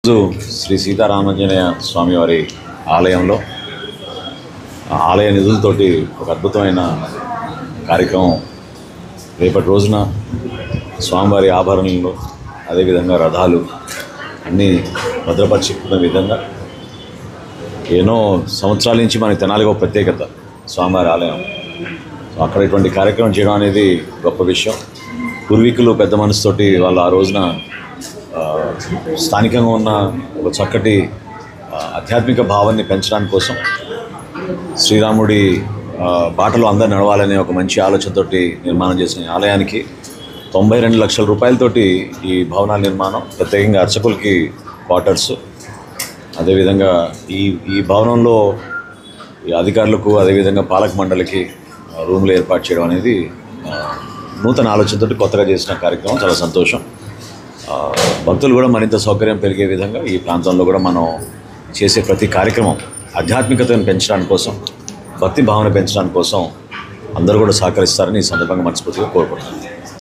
శ్రీ సీతారామాంజనేయ స్వామివారి ఆలయంలో ఆలయ నిధులతోటి ఒక అద్భుతమైన కార్యక్రమం రేపటి రోజున స్వామివారి ఆభరణలు అదేవిధంగా రథాలు అన్నీ భద్రపరుచుకున్న విధంగా ఎన్నో సంవత్సరాల నుంచి మనకి తెనాలిగా ఒక ప్రత్యేకత స్వామివారి ఆలయం. సో అక్కడ ఇటువంటి కార్యక్రమం చేయడం అనేది గొప్ప విషయం. పూర్వీకులు పెద్ద మనసుతోటి వాళ్ళు ఆ రోజున స్థానికంగా ఉన్న ఒక చక్కటి ఆధ్యాత్మిక భావాన్ని పెంచడానికి కోసం శ్రీరాముడి బాటలో అందరు నడవాలనే ఒక మంచి ఆలోచనతోటి నిర్మాణం చేసిన ఆలయానికి 92 లక్షల రూపాయలతోటి ఈ భవనాల నిర్మాణం, ప్రత్యేకంగా అర్చకులకి క్వార్టర్స్, అదేవిధంగా ఈ భవనంలో అధికారులకు అదేవిధంగా పాలక మండలికి రూమ్లు ఏర్పాటు చేయడం అనేది నూతన ఆలోచనతోటి కొత్తగా చేసిన కార్యక్రమం. చాలా సంతోషం. భక్తులు కూడా మరింత సౌకర్యం పెరిగే విధంగా ఈ ప్రాంతంలో కూడా మనం చేసే ప్రతి కార్యక్రమం ఆధ్యాత్మికతను పెంచడానికి కోసం, భక్తి భావన పెంచడానికి కోసం అందరూ కూడా సహకరిస్తారని ఈ సందర్భంగా మనస్ఫూర్తిగా కోరుకుంటున్నాను.